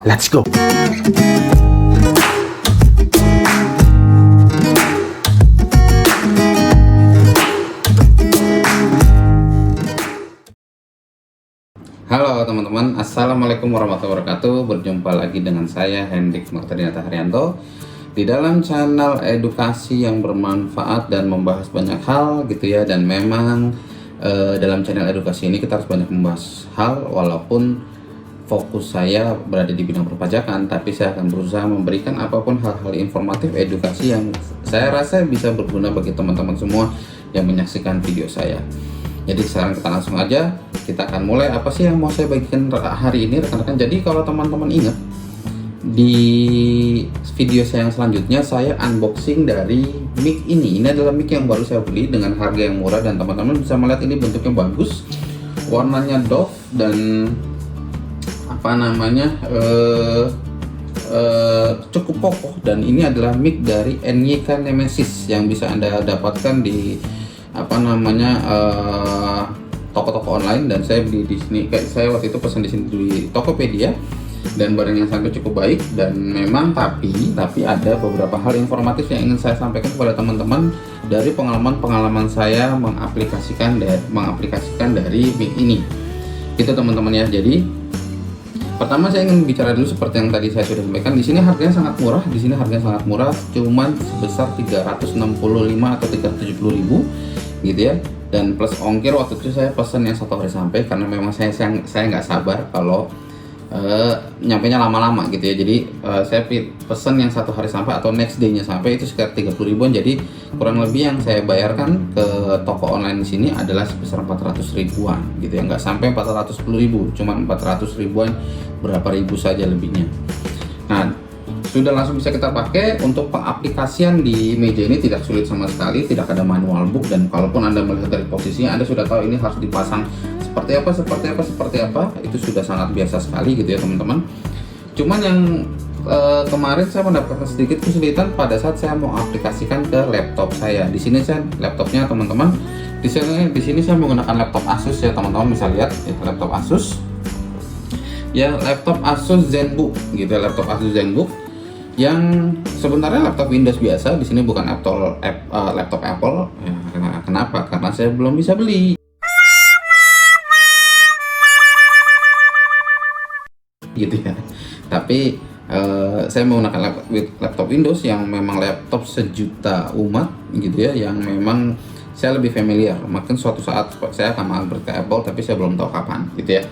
Let's go. Halo teman-teman, Assalamualaikum warahmatullahi wabarakatuh. Berjumpa lagi dengan saya Hendrik Martinata Haryanto di dalam channel edukasi yang bermanfaat dan membahas banyak hal gitu ya. Dan memang dalam channel edukasi ini kita harus banyak membahas hal, walaupun fokus saya berada di bidang perpajakan, tapi saya akan berusaha memberikan apapun hal-hal informatif edukasi yang saya rasa bisa berguna bagi teman-teman semua yang menyaksikan video saya. Jadi sekarang kita langsung aja, kita akan mulai. Apa sih yang mau saya bagikan hari ini rekan-rekan? Jadi kalau teman-teman ingat, di video saya yang selanjutnya saya unboxing dari mic ini. Ini adalah mic yang baru saya beli dengan harga yang murah, dan teman-teman bisa melihat ini bentuknya bagus, warnanya doff, dan cukup kokoh. Dan ini adalah mic dari NYK Nemesis yang bisa Anda dapatkan di toko-toko online. Dan saya beli di sini, kayak saya waktu itu pesan di sini di Tokopedia, dan barang yang sangat cukup baik. Dan memang tapi ada beberapa hal informatif yang ingin saya sampaikan kepada teman-teman dari pengalaman saya mengaplikasikan dari mic ini. Itu teman-teman ya. Jadi pertama saya ingin bicara dulu seperti yang tadi saya sudah sampaikan. Di sini harganya sangat murah. Cuman sebesar 365 atau 370 ribu gitu ya. Dan plus ongkir, waktu itu saya pesan yang 1 hari sampai, karena memang saya nggak sabar kalau nyampainya lama-lama gitu ya. Jadi saya pesan yang 1 hari sampai atau next day-nya sampai, itu sekitar 30 ribuan. Jadi kurang lebih yang saya bayarkan ke toko online di sini adalah sebesar 400 ribuan gitu ya. Nggak sampai 410 ribu, cuma 400 ribuan, berapa ribu saja lebihnya. Nah, sudah langsung bisa kita pakai. Untuk pengaplikasian di meja ini tidak sulit sama sekali, tidak ada manual book, dan kalaupun Anda melihat dari posisinya, Anda sudah tahu ini harus dipasang seperti apa. Itu sudah sangat biasa sekali gitu ya teman-teman. Cuman yang kemarin saya mendapatkan sedikit kesulitan pada saat saya mau aplikasikan ke laptop saya. Di sini saya laptopnya teman-teman, di sini saya menggunakan laptop Asus ya teman-teman, bisa lihat itu laptop Asus. Ya, laptop Asus ZenBook gitu ya, laptop Asus ZenBook yang sebenarnya laptop Windows biasa. Di sini bukan laptop Apple. Ya, kenapa? Karena saya belum bisa beli. Gitu ya. Tapi saya menggunakan laptop Windows yang memang laptop sejuta umat gitu ya, yang memang saya lebih familiar. Mungkin suatu saat saya akan mengupgrade ke Apple, tapi saya belum tahu kapan gitu ya.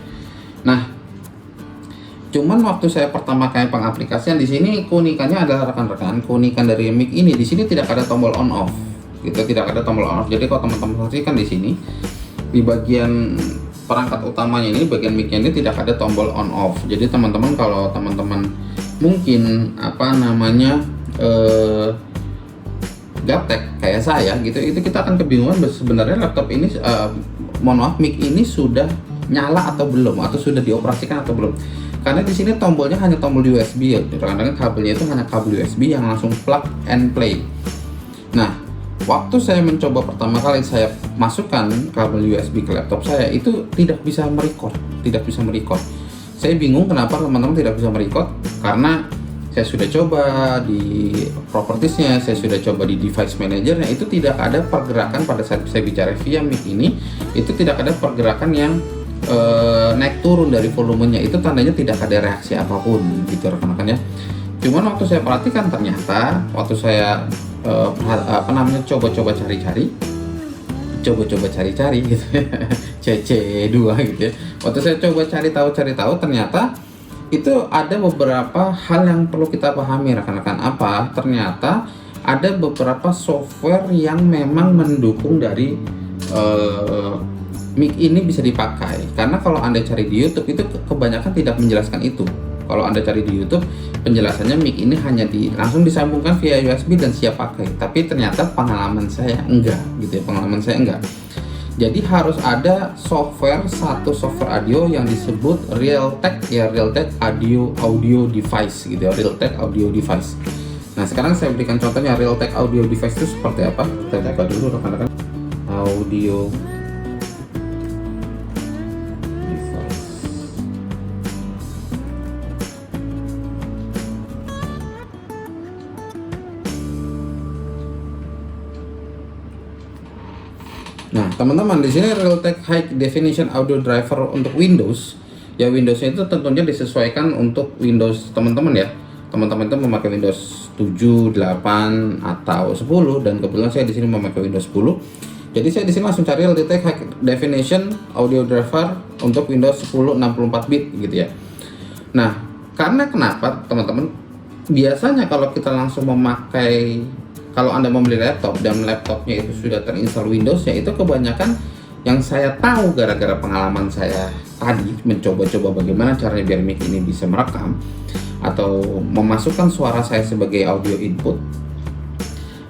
Nah, cuman waktu saya pertama kali pengaplikasian di sini, keunikannya adalah rekan-rekan, keunikan dari mic ini, di sini tidak ada tombol on off gitu, tidak ada tombol on off. Jadi kalau teman-teman saksikan di sini, di bagian perangkat utamanya ini, bagian mic-nya ini tidak ada tombol on off. Jadi teman-teman, kalau teman-teman mungkin gaptek kayak saya gitu, itu kita akan kebingungan sebenarnya laptop ini mic ini sudah nyala atau belum, atau sudah dioperasikan atau belum. Karena di sini tombolnya hanya tombol USB ya, kadang-kadang kabelnya itu hanya kabel USB yang langsung plug and play. Nah, waktu saya mencoba pertama kali saya masukkan kabel USB ke laptop saya, itu tidak bisa merecord. Saya bingung kenapa teman-teman tidak bisa merecord, karena saya sudah coba di propertiesnya, saya sudah coba di device managernya, itu tidak ada pergerakan pada saat saya bicara via mic ini. Itu tidak ada pergerakan yang naik turun dari volumenya. Itu tandanya tidak ada reaksi apapun gitu rekan-rekan ya. Cuman waktu saya perhatikan, ternyata waktu saya coba-coba cari-cari gitu ya, CC2 gitu ya. Waktu saya coba cari tahu, ternyata itu ada beberapa hal yang perlu kita pahami rekan-rekan. Apa? Ternyata ada beberapa software yang memang mendukung dari mic ini bisa dipakai. Karena kalau Anda cari di YouTube, itu kebanyakan tidak menjelaskan itu. Kalau Anda cari di YouTube, penjelasannya mic ini hanya langsung disambungkan via USB dan siap pakai. Tapi ternyata pengalaman saya enggak gitu ya, Jadi harus ada satu software audio yang disebut Realtek audio device gitu ya, Realtek audio device. Nah, sekarang saya berikan contohnya Realtek audio device itu seperti apa. Kita buka dulu rekan-rekan. Audio device. Nah, teman-teman, di sini Realtek High Definition Audio Driver untuk Windows. Ya, Windowsnya itu tentunya disesuaikan untuk Windows teman-teman ya. Teman-teman itu memakai Windows 7, 8 atau 10, dan kebetulan saya di sini memakai Windows 10. Jadi saya di sini langsung cari Realtek High Definition Audio Driver untuk Windows 10 64 bit gitu ya. Nah, karena kenapa teman-teman? Biasanya kalau kita langsung memakai, kalau Anda membeli laptop dan laptopnya itu sudah terinstall Windows-nya, itu kebanyakan yang saya tahu gara-gara pengalaman saya tadi mencoba-coba bagaimana caranya biar mic ini bisa merekam atau memasukkan suara saya sebagai audio input,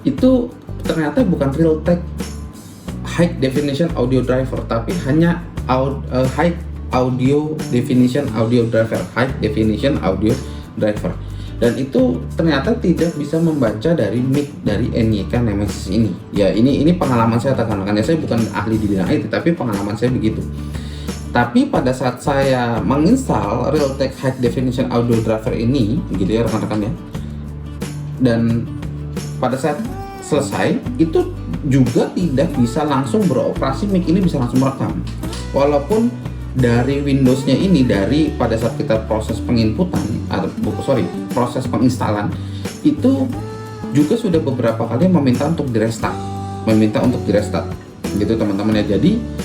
itu ternyata bukan Realtek High Definition Audio Driver, tapi hanya High Audio Definition Audio Driver, High Definition Audio Driver. Dan itu ternyata tidak bisa membaca dari mic dari NYK Nemesis ini. Ya, ini pengalaman saya, tekan-tekan ya, saya bukan ahli di bidang IT, tapi pengalaman saya begitu. Tapi pada saat saya menginstal Realtek High Definition Audio Driver ini, gitu ya rekan-rekan ya, dan pada saat selesai itu juga tidak bisa langsung beroperasi, mic ini bisa langsung merekam. Walaupun dari Windows-nya ini, dari pada saat kita proses penginputan atau proses penginstalan itu juga sudah beberapa kali meminta untuk direstart, gitu teman-teman ya. Jadi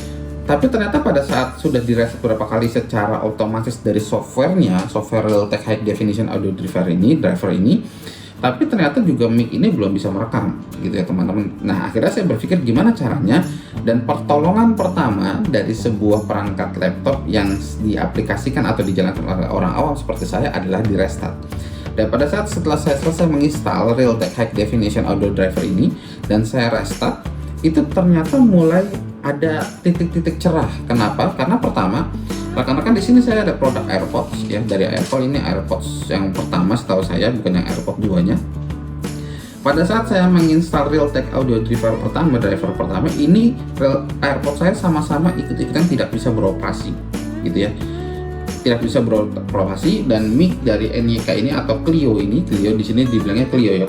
tapi ternyata pada saat sudah direstart beberapa kali secara otomatis dari softwarenya, software Realtek High Definition Audio Driver ini, tapi ternyata juga mic ini belum bisa merekam gitu ya teman-teman. Nah, akhirnya saya berpikir gimana caranya, dan pertolongan pertama dari sebuah perangkat laptop yang diaplikasikan atau dijalankan oleh orang awam seperti saya adalah di restart. Dan pada saat setelah saya selesai menginstal Realtek High Definition Audio Driver ini dan saya restart, itu ternyata mulai ada titik-titik cerah. Kenapa? Karena pertama, rekan-rekan di sini saya ada produk AirPods ya, dari Apple. Ini AirPods yang pertama setahu saya, bukan yang AirPods 2-nya. Pada saat saya menginstal Realtek Audio Driver pertama, ini AirPods saya sama-sama ikut-ikutan tidak bisa beroperasi gitu ya. Tidak bisa beroperasi, dan mic dari NYK ini atau Clio di sini dibilangnya Clio ya,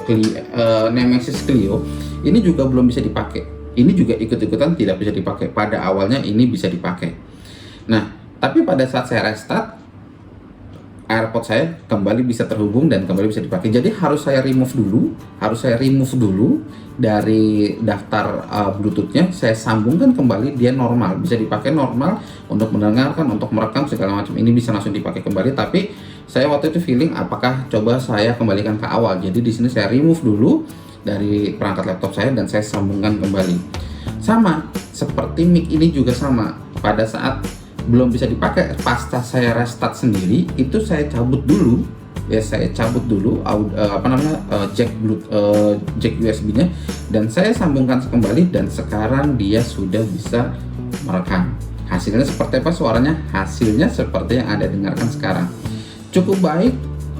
Nemesis Clio ini juga belum bisa dipakai. Ini juga ikut-ikutan tidak bisa dipakai. Pada awalnya ini bisa dipakai. Nah, tapi pada saat saya restart, AirPods saya kembali bisa terhubung dan kembali bisa dipakai. Jadi harus saya remove dulu dari daftar Bluetooth-nya. Saya sambungkan kembali, dia normal, bisa dipakai normal untuk mendengarkan, untuk merekam segala macam. Ini bisa langsung dipakai kembali. Tapi saya waktu itu feeling, apakah coba saya kembalikan ke awal. Jadi di sini saya remove dulu dari perangkat laptop saya dan saya sambungkan kembali. Sama seperti mic ini juga sama. Pada saat belum bisa dipakai, pasca saya restart sendiri, itu saya cabut dulu jack USB-nya dan saya sambungkan kembali, dan sekarang dia sudah bisa merekam. Hasilnya seperti apa suaranya? Hasilnya seperti yang Anda dengarkan sekarang. Cukup baik,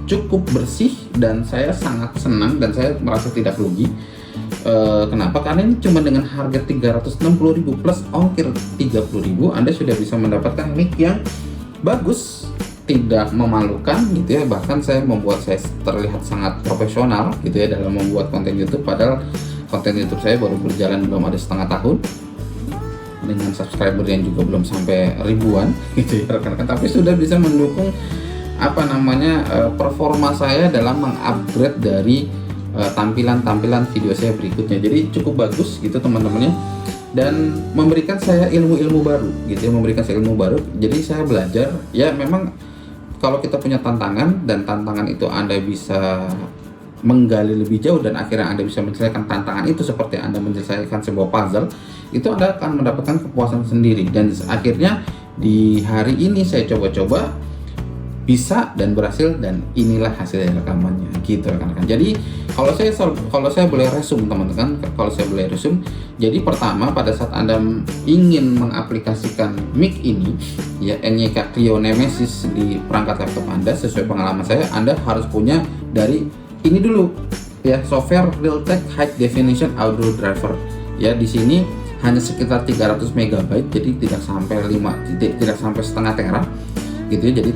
cukup bersih, dan saya sangat senang dan saya merasa tidak rugi. Kenapa? Karena ini cuma dengan harga 360.000 plus ongkir 30.000 Anda sudah bisa mendapatkan mic yang bagus, tidak memalukan gitu ya. Bahkan saya terlihat sangat profesional gitu ya dalam membuat konten YouTube, padahal konten YouTube saya baru berjalan belum ada setengah tahun dengan subscriber yang juga belum sampai ribuan gitu ya rekan-rekan, tapi sudah bisa mendukung performa saya dalam mengupgrade dari tampilan video saya berikutnya. Jadi cukup bagus gitu teman-temannya, dan memberikan saya ilmu-ilmu baru gitu ya, jadi saya belajar ya. Memang kalau kita punya tantangan, dan tantangan itu Anda bisa menggali lebih jauh dan akhirnya Anda bisa menyelesaikan tantangan itu seperti Anda menyelesaikan sebuah puzzle, itu Anda akan mendapatkan kepuasan sendiri. Dan akhirnya di hari ini saya coba-coba bisa dan berhasil, dan inilah hasil rekamannya gitu rekan-rekan. Jadi kalau saya boleh resume teman-teman, jadi pertama, pada saat Anda ingin mengaplikasikan mic ini ya, NYK Clio Nemesis di perangkat laptop Anda, sesuai pengalaman saya, Anda harus punya dari ini dulu ya, software Realtek High Definition Audio Driver ya. Di sini hanya sekitar 300 MB, jadi tidak sampai setengah tera gitu ya. Jadi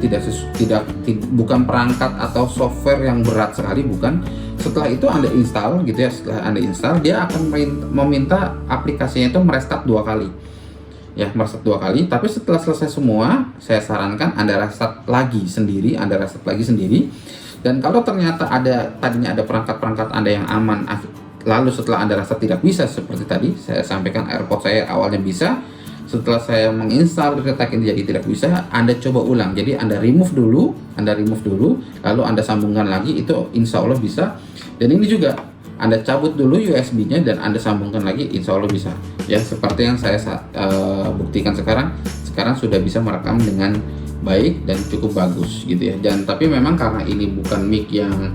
bukan perangkat atau software yang berat sekali, bukan. Setelah itu Anda install gitu ya, setelah Anda install dia akan meminta aplikasinya itu merestart 2 kali. Ya, merestart 2 kali, tapi setelah selesai semua, saya sarankan Anda restart lagi sendiri, Dan kalau ternyata tadinya ada perangkat-perangkat Anda yang aman, lalu setelah Anda restart tidak bisa seperti tadi, saya sampaikan AirPods saya awalnya bisa, setelah saya menginstal retakin jadi tidak bisa, Anda coba ulang. Jadi Anda remove dulu, lalu Anda sambungkan lagi, itu insya Allah bisa. Dan ini juga Anda cabut dulu USB-nya dan Anda sambungkan lagi, insya Allah bisa. Ya, seperti yang saya buktikan sekarang sudah bisa merekam dengan baik dan cukup bagus gitu ya. Dan tapi memang karena ini bukan mic yang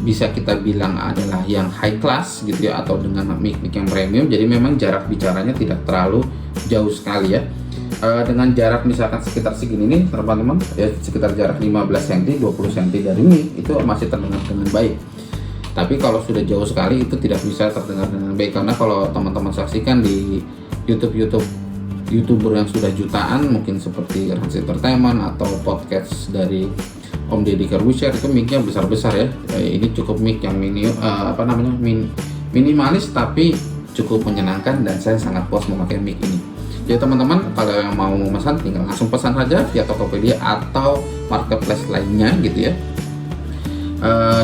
bisa kita bilang adalah yang high class gitu ya, atau dengan mic yang premium, jadi memang jarak bicaranya tidak terlalu jauh sekali ya. Dengan jarak misalkan sekitar segini nih teman-teman ya, sekitar jarak 15 cm 20 cm dari mic itu masih terdengar dengan baik. Tapi kalau sudah jauh sekali itu tidak bisa terdengar dengan baik, karena kalau teman-teman saksikan di YouTuber yang sudah jutaan mungkin seperti Rans Entertainment atau podcast dari Om Deddy Corbuzier, itu mic-nya besar-besar ya. Ini cukup mic yang minimalis tapi cukup menyenangkan, dan saya sangat puas memakai mic ini. Jadi teman-teman kalau yang mau memesan tinggal langsung pesan saja via Tokopedia atau marketplace lainnya gitu ya.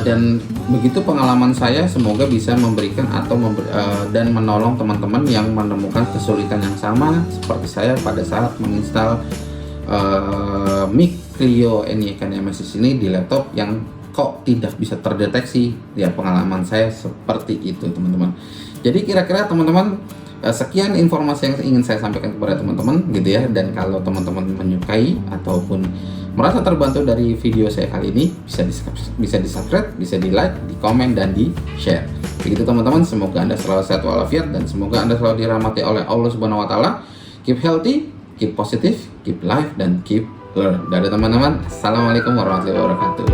Dan begitu pengalaman saya, semoga bisa memberikan dan menolong teman-teman yang menemukan kesulitan yang sama seperti saya pada saat menginstal mic Clio NY Nemesis ini di laptop yang kok tidak bisa terdeteksi. Ya, pengalaman saya seperti itu teman-teman. Jadi kira-kira teman-teman, sekian informasi yang ingin saya sampaikan kepada teman-teman gitu ya. Dan kalau teman-teman menyukai ataupun merasa terbantu dari video saya kali ini, bisa di subscribe, bisa di like, di komen, dan di share. Begitu teman-teman, semoga Anda selalu sehat walafiat dan semoga Anda selalu dirahmati oleh Allah Subhanahu wa taala. Keep healthy, keep positive, keep life, dan keep learn. Dari teman-teman, assalamualaikum warahmatullahi wabarakatuh.